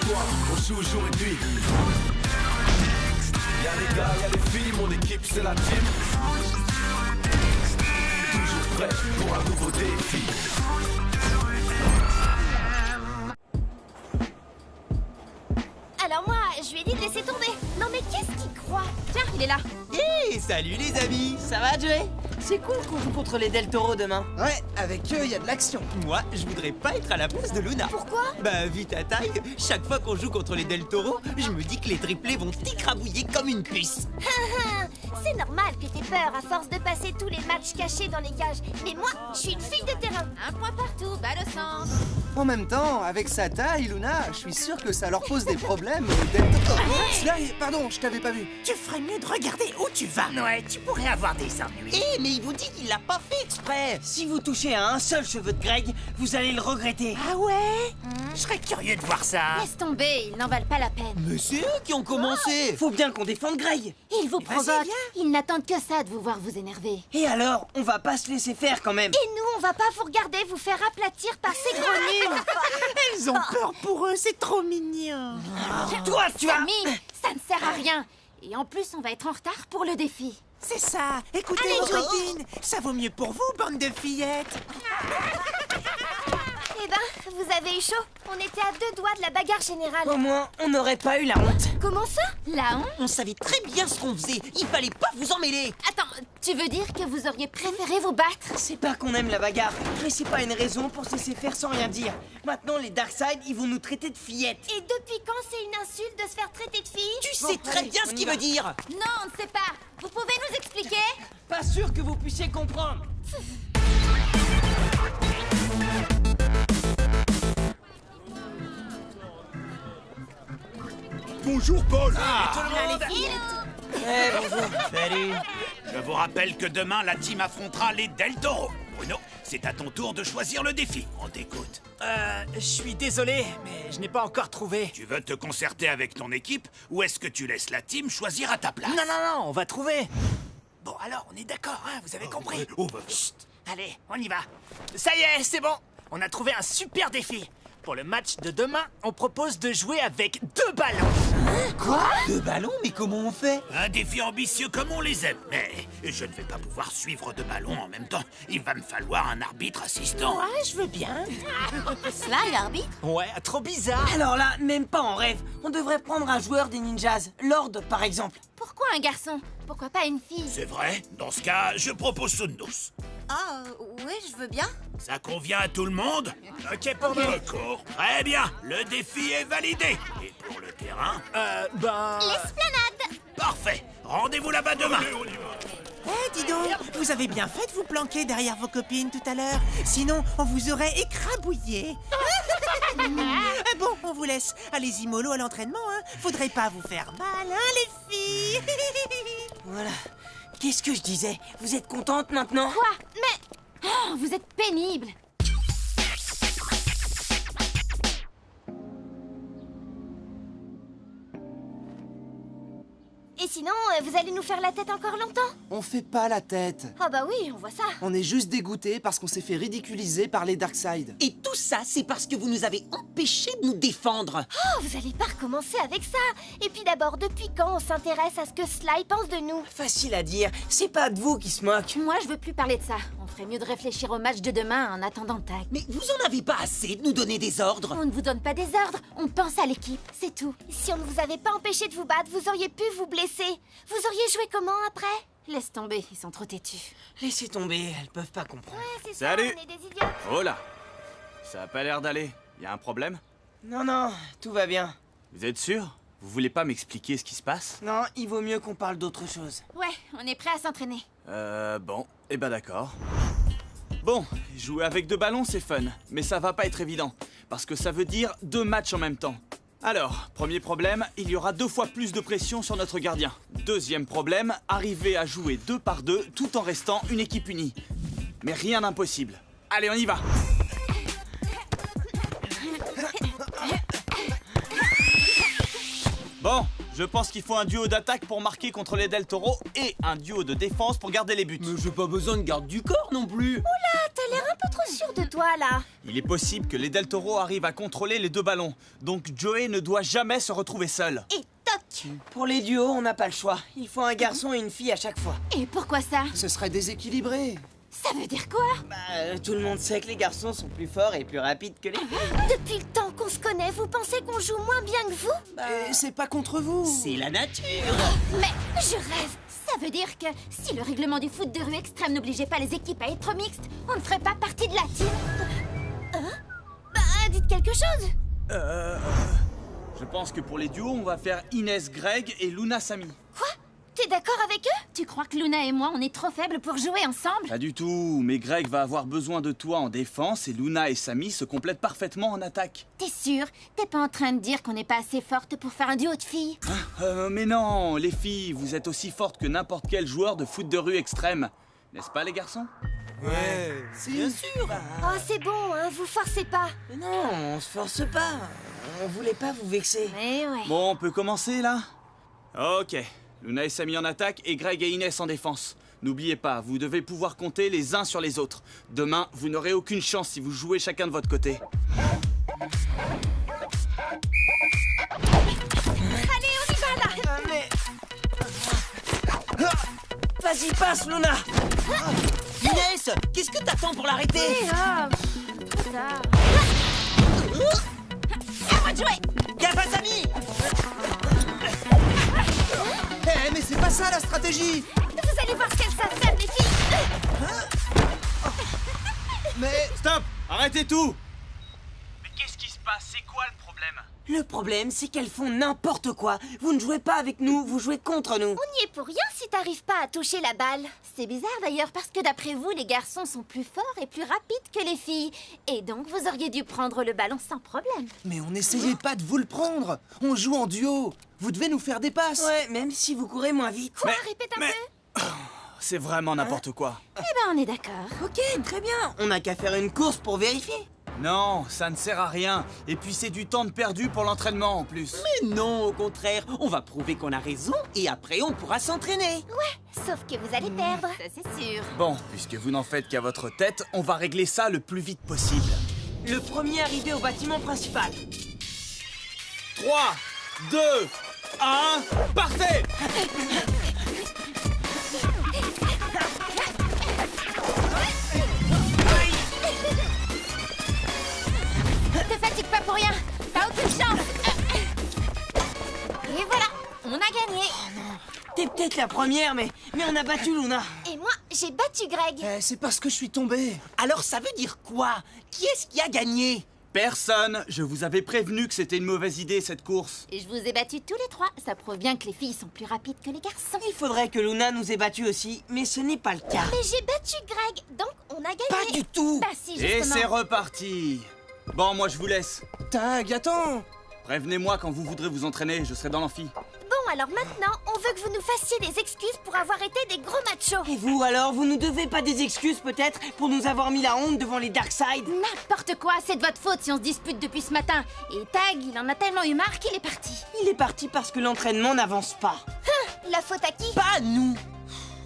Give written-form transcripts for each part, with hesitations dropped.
toi, on joue jour et nuit. Y'a les gars, y'a les filles, mon équipe c'est la team. Toujours prêt pour un nouveau défi. Alors moi, je lui ai dit de laisser tomber. Non mais qu'est-ce qu'il croit? Tiens, il est là. Hey, salut les amis. Ça va, Joey? C'est cool qu'on joue contre les Del Toro demain. Ouais, avec eux, il y a de l'action. Moi, je voudrais pas être à la place de Luna. Pourquoi? Bah, vu ta taille, chaque fois qu'on joue contre les Del Toro, je me dis que les triplés vont t'écrabouiller comme une puce. C'est normal que t'aies peur à force de passer tous les matchs cachés dans les cages. Mais moi, je suis une fille de terrain. Un point partout, bas de sens. En même temps, avec sa taille, Luna, je suis sûr que ça leur pose des problèmes. Sly, pardon, je t'avais pas vu. Tu ferais mieux de regarder où tu vas. Ouais, tu pourrais avoir des ennuis. Eh, mais il vous dit qu'il l'a pas fait exprès. Si vous touchez à un seul cheveu de Greg, vous allez le regretter. Ah ouais? Je serais curieux de voir ça. Laisse tomber, ils n'en valent pas la peine. Mais c'est eux qui ont commencé. Faut bien qu'on défende Greg. Ils vous Vas-y, provoquent. viens. Ils n'attendent que ça de vous voir vous énerver. Et alors, on va pas se laisser faire quand même. Et nous, on va pas vous regarder vous faire aplatir par ces gros nuls. Elles ont peur pour eux, c'est trop mignon. Toi, tu as... Samy, ça ne sert à rien. Et en plus, on va être en retard pour le défi. C'est ça. Écoutez Allez, vos jouez. copines. Ça vaut mieux pour vous, bande de fillettes. Eh ben, vous avez eu chaud. On était à 2 doigts de la bagarre générale. Au moins, on n'aurait pas eu la honte. Comment ça? La honte? On savait très bien ce qu'on faisait. Il fallait pas vous emmêler. Attends, tu veux dire que vous auriez préféré vous battre? C'est pas qu'on aime la bagarre, mais c'est pas une raison pour se laisser faire sans rien dire. Maintenant, les Darkseid, ils vont nous traiter de fillettes. Et depuis quand c'est une insulte de se faire traiter de fille? Tu sais très allez, bien on ce y qu'il va. veut dire. Non, on ne sait pas. Vous pouvez nous expliquer? Pas sûr que vous puissiez comprendre. Bonjour Paul. Eh, bonjour. Salut. Je vous rappelle que demain la team affrontera les Del Toro. Bruno, c'est à ton tour de choisir le défi. On t'écoute. Je suis désolé, mais je n'ai pas encore trouvé. Tu veux te concerter avec ton équipe ou est-ce que tu laisses la team choisir à ta place? Non, on va trouver. Bon, alors, on est d'accord, hein, vous avez compris. Oh, bah, Chut, allez, on y va. Ça y est, c'est bon. On a trouvé un super défi. Pour le match de demain, on propose de jouer avec 2 ballons. Deux ballons, mais comment on fait? un défi ambitieux comme on les aime. Mais je ne vais pas pouvoir suivre 2 ballons en même temps. Il va me falloir un arbitre assistant. Ouais, je veux bien. Sly, l'arbitre? Ouais, trop bizarre. Alors là, même pas en rêve. On devrait prendre un joueur des Ninjas, Lord par exemple. Pourquoi un garçon? Pourquoi pas une fille? C'est vrai? Dans ce cas, je propose Sundus. Ah, oui, je veux bien. Ça convient à tout le monde? Ok pour nous. D'accord. Très bien. Le défi est validé. Et pour le terrain? L'esplanade! Parfait. Rendez-vous là-bas demain. Eh, dis donc, vous avez bien fait de vous planquer derrière vos copines tout à l'heure. Sinon, on vous aurait écrabouillé. Bon, on vous laisse. Allez-y mollo à l'entraînement, hein. Faudrait pas vous faire mal, hein, les filles. Voilà. Qu'est-ce que je disais? Vous êtes contente maintenant? Quoi? Mais... Oh, vous êtes pénible. Et sinon, vous allez nous faire la tête encore longtemps? On fait pas la tête. Ah bah oui, on voit ça. On est juste dégoûtés parce qu'on s'est fait ridiculiser par les Darkseid. Et tout ça, c'est parce que vous nous avez empêchés de nous défendre. Oh, vous allez pas recommencer avec ça. Et puis d'abord, depuis quand on s'intéresse à ce que Sly pense de nous? Facile à dire, c'est pas de vous qui se moque. Moi, je veux plus parler de ça. On ferait mieux de réfléchir au match de demain en attendant Tag. Mais vous en avez pas assez de nous donner des ordres. On ne vous donne pas des ordres, on pense à l'équipe, c'est tout. Si on ne vous avait pas empêché de vous battre, vous auriez pu vous blesser. Vous auriez joué comment après? Laisse tomber, ils sont trop têtus. Laissez tomber, elles peuvent pas comprendre. Ouais, c'est Salut. ça, on est des idiotes. Oh là. Ça a pas l'air d'aller. Y a un problème? Non, tout va bien. Vous êtes sûr? Vous voulez pas m'expliquer ce qui se passe? Non, il vaut mieux qu'on parle d'autre chose. Ouais, on est prêt à s'entraîner. Bon. Eh ben d'accord. Bon, jouer avec 2 ballons, c'est fun. Mais ça va pas être évident. Parce que ça veut dire 2 matchs en même temps. Alors, premier problème, il y aura 2 fois plus de pression sur notre gardien. Deuxième problème, arriver à jouer 2 par 2 tout en restant une équipe unie. Mais rien d'impossible. Allez, on y va! Bon, je pense qu'il faut un duo d'attaque pour marquer contre les Del Toro et un duo de défense pour garder les buts. Mais j'ai pas besoin de garde du corps non plus. T'as l'air un peu trop sûr de toi, là. Il est possible que les Del Toro arrivent à contrôler les deux ballons, donc Joey ne doit jamais se retrouver seul. Et toc! Pour les duos, on n'a pas le choix. Il faut un garçon et une fille à chaque fois. Et pourquoi ça? Ce serait déséquilibré. Ça veut dire quoi? Tout le monde sait que les garçons sont plus forts et plus rapides que les filles. Depuis le temps qu'on se connaît, vous pensez qu'on joue moins bien que vous? Et c'est pas contre vous. C'est la nature. Mais je rêve. Ça veut dire que si le règlement du foot de rue extrême n'obligeait pas les équipes à être mixtes, on ne ferait pas partie de la team. Dites quelque chose. Je pense que pour les duos, on va faire Inès Greg et Luna Samy. Quoi? T'es d'accord avec eux? Tu crois que Luna et moi, on est trop faibles pour jouer ensemble? Pas du tout, mais Greg va avoir besoin de toi en défense et Luna et Samy se complètent parfaitement en attaque. T'es sûr? T'es pas en train de dire qu'on n'est pas assez forte pour faire un duo de filles? Mais non, les filles, vous êtes aussi fortes que n'importe quel joueur de foot de rue extrême. N'est-ce pas, les garçons? Ouais, Bien sûr. Oh, c'est bon, hein, vous forcez pas. Mais non, on se force pas. On voulait pas vous vexer. Mais ouais. Bon, on peut commencer, là? Ok. Luna et Samy en attaque et Greg et Inès en défense. N'oubliez pas, vous devez pouvoir compter les uns sur les autres. Demain, vous n'aurez aucune chance si vous jouez chacun de votre côté. Allez, on y va, là. Mais... Vas-y, passe, Luna. Inès, qu'est-ce que t'attends pour l'arrêter? Trop tard. À moi de jouer. Gaffe à Samy. mais c'est pas ça la stratégie. Vous allez voir ce qu'elles savent faire, les filles. Mais... Stop! Arrêtez tout! Mais qu'est-ce qui se passe? C'est quoi le problème? Le problème, c'est qu'elles font n'importe quoi. Vous ne jouez pas avec nous, vous jouez contre nous. On n'y est pour rien si t'arrives pas à toucher la balle. C'est bizarre d'ailleurs parce que d'après vous, les garçons sont plus forts et plus rapides que les filles. Et donc vous auriez dû prendre le ballon sans problème. Mais on n'essayait pas de vous le prendre. On joue en duo. Vous devez nous faire des passes. Ouais, même si vous courez moins vite. Quoi? Répète un peu. C'est vraiment n'importe quoi. Eh ben on est d'accord. Ok, très bien. On n'a qu'à faire une course pour vérifier. Non, ça ne sert à rien. Et puis c'est du temps de perdu pour l'entraînement en plus. Mais non, au contraire, on va prouver qu'on a raison et après on pourra s'entraîner. Sauf que vous allez perdre. Ça c'est sûr. Bon, puisque vous n'en faites qu'à votre tête, on va régler ça le plus vite possible. Le premier arrivé au bâtiment principal. 3, 2, 1, partez! Te fatigue pas pour rien. T'as aucune chance. Et voilà, on a gagné. T'es peut-être la première, mais on a battu Luna. Et moi, j'ai battu Greg. C'est parce que je suis tombé. Alors ça veut dire quoi? Qui est-ce qui a gagné? Personne! Je vous avais prévenu que c'était une mauvaise idée cette course. Et je vous ai battus tous les trois. Ça prouve bien que les filles sont plus rapides que les garçons. Il faudrait que Luna nous ait battus aussi, mais ce n'est pas le cas. Mais j'ai battu Greg, donc on a gagné. Pas du tout. Bah si, Et justement. c'est reparti! Bon, moi je vous laisse. Tag, attends. Prévenez-moi quand vous voudrez vous entraîner, je serai dans l'amphi. Bon, alors maintenant, on veut que vous nous fassiez des excuses pour avoir été des gros machos. Et vous alors, vous nous devez pas des excuses peut-être pour nous avoir mis la honte devant les Darkseid? N'importe quoi, c'est de votre faute si on se dispute depuis ce matin. Et Tag, il en a tellement eu marre qu'il est parti. Il est parti parce que l'entraînement n'avance pas. La faute à qui? Pas à nous.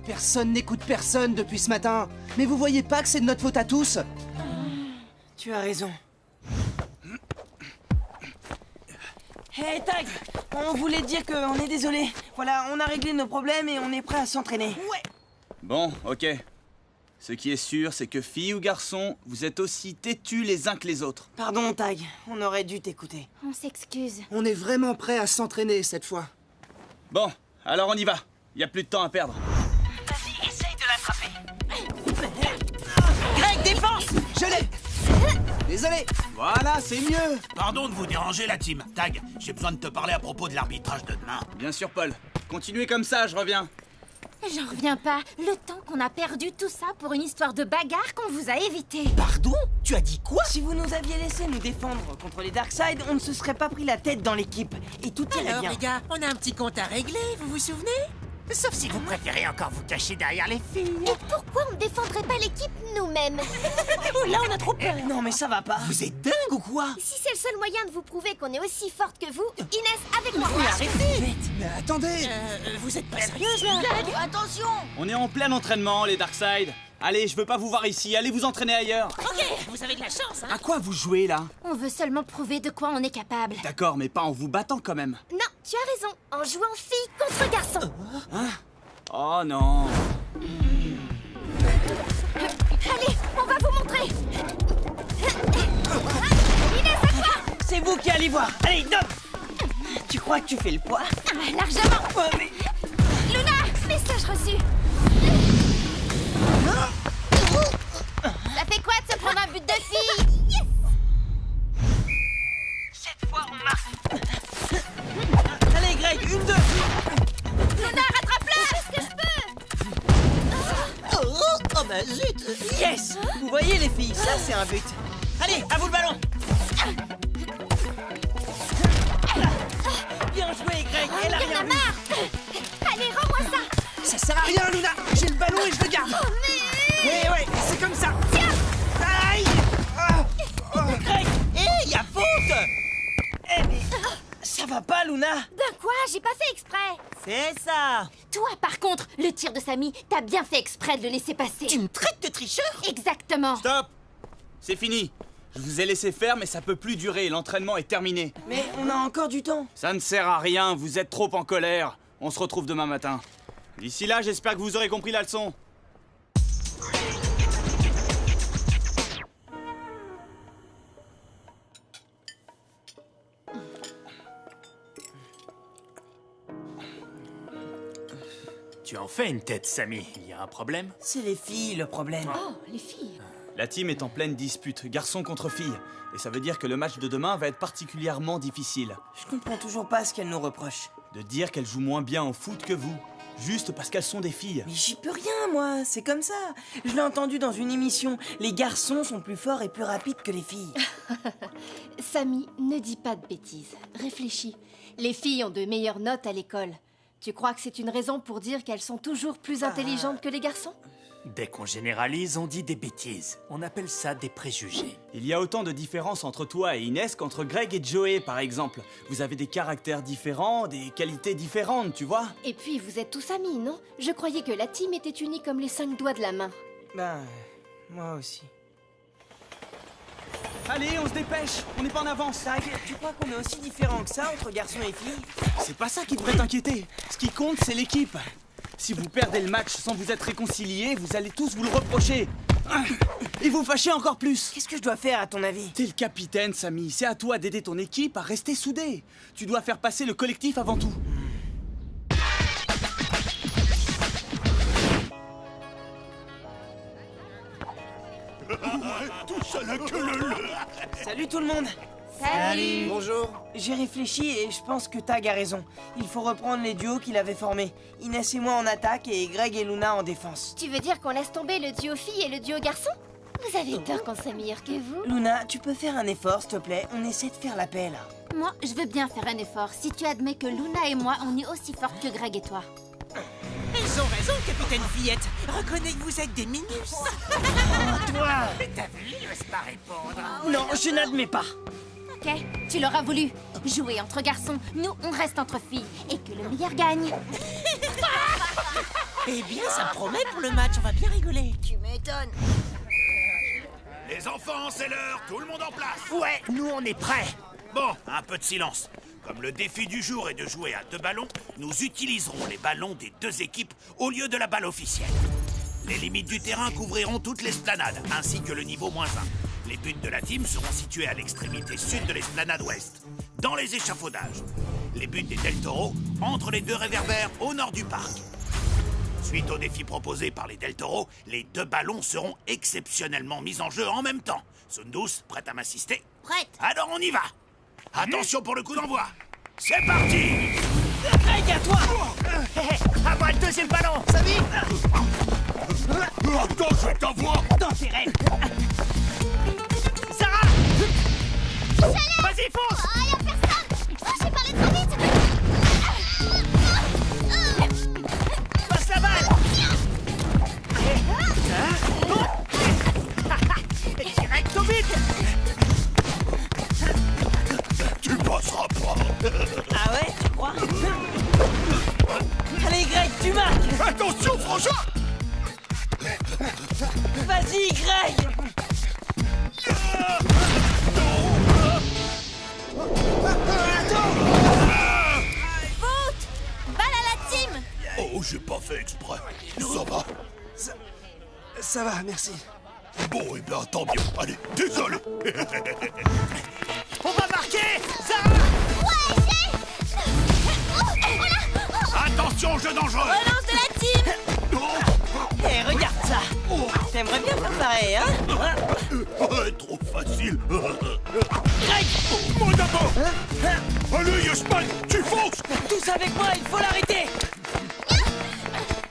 Personne n'écoute personne depuis ce matin. Mais vous voyez pas que c'est de notre faute à tous? Tu as raison. Hey Tag, on voulait te dire qu'on est désolé. Voilà, on a réglé nos problèmes et on est prêt à s'entraîner. Ouais. Bon, ok. Ce qui est sûr, c'est que filles ou garçons, vous êtes aussi têtus les uns que les autres. Pardon Tag, on aurait dû t'écouter. On s'excuse. On est vraiment prêt à s'entraîner cette fois. Bon, alors on y va. Y a plus de temps à perdre. Vas-y, essaye de l'attraper. Greg, défense! Je l'ai. Désolé. Voilà, c'est mieux. Pardon de vous déranger, la team. Tag, j'ai besoin de te parler à propos de l'arbitrage de demain. Bien sûr, Paul. Continuez comme ça, je reviens. J'en reviens pas. Le temps qu'on a perdu tout ça pour une histoire de bagarre qu'on vous a évité. Pardon? Tu as dit quoi? Si vous nous aviez laissé nous défendre contre les Darkseid, on ne se serait pas pris la tête dans l'équipe. Et tout irait Alors bien. les gars, on a un petit compte à régler, vous vous souvenez? Sauf si vous préférez encore vous cacher derrière les filles. Et pourquoi on ne défendrait pas l'équipe nous-mêmes? Oh là, on a trop peur. Non mais ça va pas. Vous êtes dingue ou quoi? Si c'est le seul moyen de vous prouver qu'on est aussi forte que vous, Inès, avec moi. Mais attendez. Vous êtes pas sérieuse là? Attention! On est en plein entraînement, les Darkseid. Allez, je veux pas vous voir ici, allez vous entraîner ailleurs. Ok, vous avez de la chance, hein. À quoi vous jouez là? On veut seulement prouver de quoi on est capable. D'accord, mais pas en vous battant quand même. Non, tu as raison. En jouant fille contre garçon. Oh non. Allez, on va vous montrer. Inès, à toi. C'est vous qui allez voir. Allez, Dom. Tu crois que tu fais le poids? Largement. Ouais, mais... Luna, message reçu. Ça fait quoi de se prendre un but de fille? Yes. Cette fois, on marche. Allez, Greg, 1-2. Luna, rattrape-le. Est-ce que je peux? Oh bah zut. Yes. Vous voyez, les filles, ça, c'est un but. Allez, à vous le ballon. Bien joué, Greg. Elle a Il y en rien a vu. marre. Allez, rends-moi ça. Ça sert à rien, Luna. J'ai le ballon et je le garde. Oh, mais... Ouais, c'est comme ça. Tiens. Aïe. Greg, y a faute. Eh, mais... Ça va pas, Luna. De quoi? J'ai pas fait exprès. C'est ça. Toi, par contre, le tir de Samy, t'as bien fait exprès de le laisser passer. Tu me traites de tricheur? Exactement. Stop. C'est fini. Je vous ai laissé faire, mais ça peut plus durer, l'entraînement est terminé. Mais on a encore du temps. Ça ne sert à rien, vous êtes trop en colère. On se retrouve demain matin. D'ici là, j'espère que vous aurez compris la leçon. Tu en fais une tête, Samy. Il y a un problème? C'est les filles, le problème. Oh, les filles. La team est en pleine dispute, garçon contre fille. Et ça veut dire que le match de demain va être particulièrement difficile. Je comprends toujours pas ce qu'elles nous reprochent. De dire qu'elles jouent moins bien au foot que vous, juste parce qu'elles sont des filles. Mais j'y peux rien, moi. C'est comme ça. Je l'ai entendu dans une émission. Les garçons sont plus forts et plus rapides que les filles. Samy, ne dis pas de bêtises. Réfléchis. Les filles ont de meilleures notes à l'école. Tu crois que c'est une raison pour dire qu'elles sont toujours plus intelligentes que les garçons? Dès qu'on généralise, on dit des bêtises. On appelle ça des préjugés. Il y a autant de différences entre toi et Inès qu'entre Greg et Joey, par exemple. Vous avez des caractères différents, des qualités différentes, tu vois? Et puis, vous êtes tous amis, non? Je croyais que la team était unie comme les 5 doigts de la main. Ben, moi aussi. Allez, on se dépêche, on n'est pas en avance. Tu crois qu'on est aussi différents que ça entre garçons et filles? C'est pas ça qui devrait t'inquiéter. Ce qui compte, c'est l'équipe. Si vous perdez le match sans vous être réconciliés, vous allez tous vous le reprocher. Et vous fâcher encore plus. Qu'est-ce que je dois faire, à ton avis? T'es le capitaine, Samy. C'est à toi d'aider ton équipe à rester soudée. Tu dois faire passer le collectif avant tout. Tout ça n'a que le... Salut tout le monde. Salut. Bonjour. J'ai réfléchi et je pense que Tag a raison. Il faut reprendre les duos qu'il avait formés. Inès et moi en attaque et Greg et Luna en défense. Tu veux dire qu'on laisse tomber le duo fille et le duo garçon? Vous avez peur qu'on soit meilleur que vous? Luna, tu peux faire un effort, s'il te plaît? On essaie de faire la paix, là. Moi, je veux bien faire un effort si tu admets que Luna et moi, on est aussi fortes que Greg et toi. Ils ont raison, capitaine Fillette. Reconnais que vous êtes des minus. Toi! T'as vu, il ose pas répondre. Non, je n'admets pas. Ok, tu l'auras voulu. Jouer entre garçons, nous, on reste entre filles. Et que le meilleur gagne. Eh bien, ça me promet pour le match. On va bien rigoler. Tu m'étonnes. Les enfants, c'est l'heure. Tout le monde en place. Ouais, nous, on est prêts. Bon, un peu de silence. Comme le défi du jour est de jouer à 2 ballons, nous utiliserons les ballons des 2 équipes au lieu de la balle officielle. Les limites du terrain couvriront toutes l'esplanade, ainsi que le niveau -1. Les buts de la team seront situés à l'extrémité sud de l'esplanade ouest, dans les échafaudages. Les buts des Del Toro entre les 2 réverbères au nord du parc. Suite au défi proposé par les Del Toro, les 2 ballons seront exceptionnellement mis en jeu en même temps. Sundus, prête à m'assister? Prête. Alors on y va. Attention pour le coup d'envoi. C'est parti. Greg, à toi! À moi le deuxième ballon. Samy! Attends, je vais t'avoir. Dans tes rêves. Sarah! Vas-y, fonce! Oh, y'a personne. Oh, j'ai parlé trop vite. Passe la balle! Direct au but! Tu passeras pas. Ah ouais, tu crois? Allez, Greg, tu marques! Attention, frangin. Vas-y, Greg! Foot! Balle à la team! Oh, j'ai pas fait exprès. Ça va? Ça va, merci. Bon, eh bien, tant mieux. Allez, désolé. On va marquer! Sarah! Ouais, j'ai... Attention, jeu dangereux. Relance de la team! Hé, regarde ça! T'aimerais bien faire pareil, hein? Trop facile. Greg! Moi d'abord. Allez, Yasman, tu fonces. Tous avec moi, il faut l'arrêter!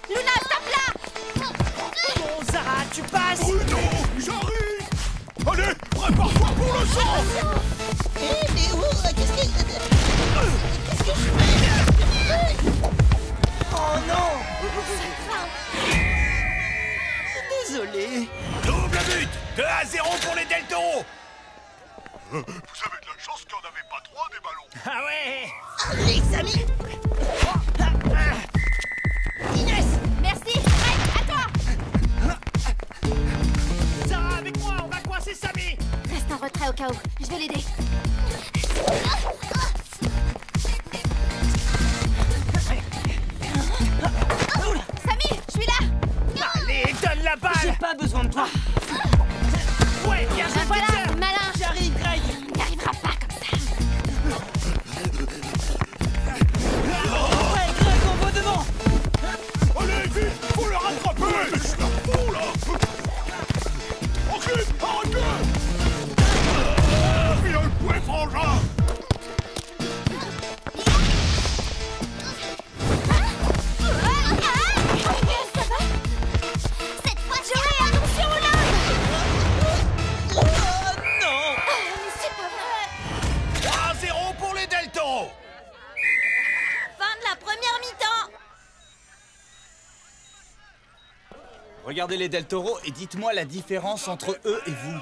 Luna, stop là! Bon, Sarah, tu passes! Bruno, j'arrive. Allez, prépare-toi pour le sang. Mais qu'est-ce que je fais? Oh non! Désolé. Double but. 2-0 pour les Del Toro. Vous avez de la chance qu'il n'y en avait pas 3 des ballons. Ah ouais! Allez, Samy! Inès! Merci! Greg, à toi! Sarah, avec moi, on va coincer Samy! Reste en retrait au cas où. Je vais l'aider. Samy, je suis là! Allez, donne la J'ai balle! pas besoin de toi. Ouais, bien joué, Voilà, Peter. malin! J'arrive, Greg! Il n'y arrivera pas comme ça. Ouais, Greg, on va devant! Allez, vite, faut le rattraper. Je suis à fond, là. Ok, arrête-le. Il a le point frangin. Ça va? Cette fois, Joey, attention là! Oh non! Mais c'est pas vrai! 1-0 pour les Del Toro. Fin de la première mi-temps! Regardez les Del Toro et dites-moi la différence entre eux et vous.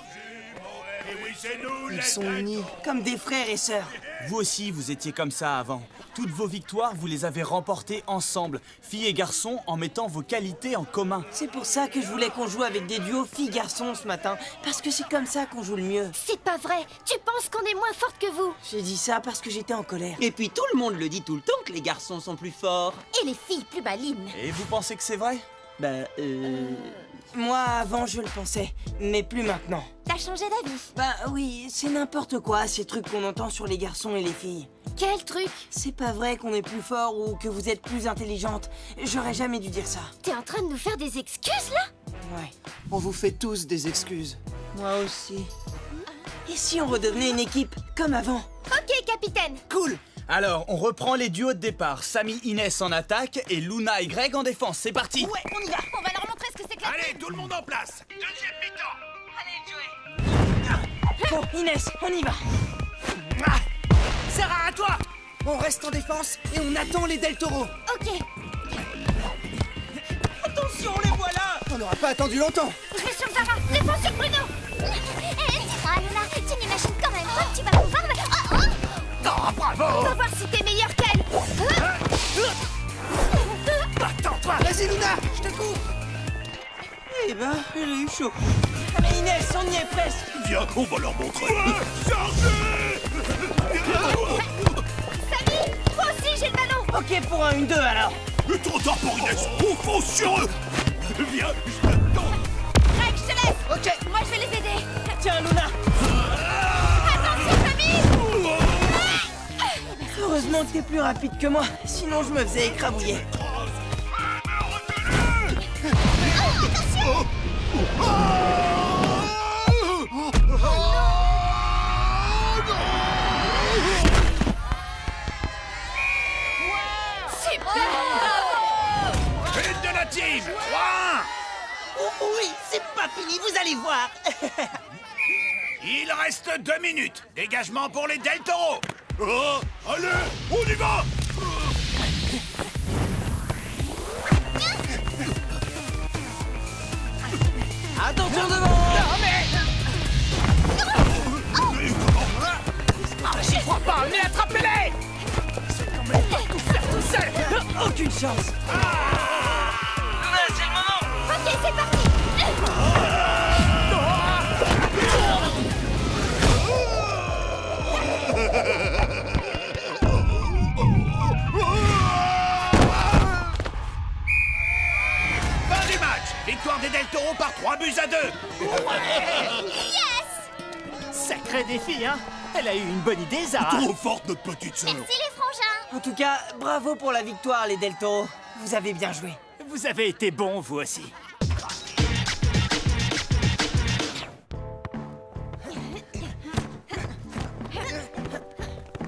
Et oui, c'est nous, Ils sont unis. Comme des frères et sœurs. Vous aussi, vous étiez comme ça avant. Toutes vos victoires, vous les avez remportées ensemble, filles et garçons, en mettant vos qualités en commun. C'est pour ça que je voulais qu'on joue avec des duos filles-garçons ce matin. Parce que c'est comme ça qu'on joue le mieux. C'est pas vrai. Tu penses qu'on est moins forte que vous. J'ai dit ça parce que j'étais en colère. Et puis tout le monde le dit tout le temps que les garçons sont plus forts. Et les filles plus balines. Et vous pensez que c'est vrai? Moi, avant, je le pensais. Mais plus maintenant. T'as changé d'avis. Bah oui, c'est n'importe quoi, ces trucs qu'on entend sur les garçons et les filles. Quel truc? C'est pas vrai qu'on est plus fort ou que vous êtes plus intelligente. J'aurais jamais dû dire ça. T'es en train de nous faire des excuses là? Ouais, On vous fait tous des excuses. moi aussi. Et si on redevenait une équipe, comme avant? Ok, capitaine. Cool! Alors, on reprend les duos de départ. Samy, Inès en attaque et Luna et Greg en défense. C'est parti! Ouais, on y va! On va leur montrer ce que c'est que la... Allez, tout le monde en place. Deuxième mi-temps. Bon, Inès, on y va! Sarah, à toi! On reste en défense et on attend les Del Toro. Ok, Attention, les voilà! On n'aura pas attendu longtemps. je vais sur Zara. Défense sur Bruno. Dis-moi, Luna, tu n'imagines quand même pas que tu vas pouvoir... Ah, bravo. On va voir si t'es meilleur qu'elle. Attends-toi! Vas-y, Luna, je te cours. Eh ben, elle a eu chaud. Ah, mais Inès, on y est presque! Viens, on va leur montrer. Chargez. Samy, moi aussi j'ai le ballon. Ok, pour un 1-2 alors! Trop tard pour Inès. On fonce sur eux. Viens, je t'attends. Greg, je te laisse. Ok. Moi je vais les aider. Tiens, Luna! Attention, Samy. Heureusement que t'es plus rapide que moi, sinon je me faisais écrabouiller. Une de la team. 3-1. Oh oui, c'est pas fini, vous allez voir! Il reste 2 minutes. Dégagement pour les Del Toro. Oh, allez, on y va. Attention devant! J'y crois pas, mais attrapez-les! Tout faire tout seul! Aucune chance! C'est le moment! Ok, c'est parti. Del Toro par 3 buts à 2. Sacré défi, hein? Elle a eu une bonne idée, Zara. Trop forte, notre petite sœur. Merci les frangins. En tout cas, bravo pour la victoire, les Del Toro. Vous avez bien joué. Vous avez été bons, vous aussi.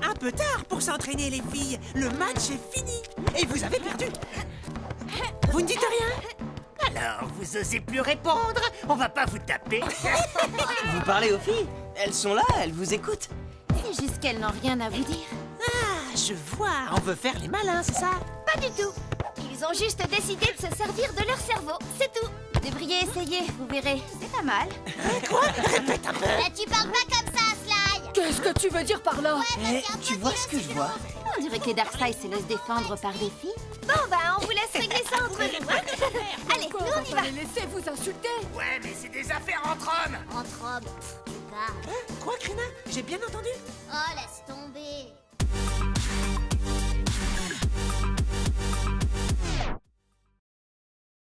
Un peu tard pour s'entraîner, les filles. Le match est fini. Et vous avez perdu. Vous ne dites rien? Alors, vous osez plus répondre? On va pas vous taper. Vous parlez aux filles? Elles sont là, elles vous écoutent. C'est juste qu'elles n'ont rien à vous dire. Ah, je vois. On veut faire les malins, c'est ça? Pas du tout. Ils ont juste décidé de se servir de leur cerveau, c'est tout. Vous devriez essayer, vous verrez. C'est pas mal. Quoi? Répète un peu. Mais tu parles pas comme ça, Sly. Qu'est-ce que tu veux dire par là? Eh, tu vois ce que je vois? On dirait que les Darkseid se laissent défendre par des filles. Bon, bah, on vous laisse régler ça entre nous, hein. Allez, nous, on y va. Laissez vous insulter. Ouais, mais c'est des affaires entre hommes. Entre hommes, tu parles. Quoi, Krina? J'ai bien entendu? Oh, laisse tomber.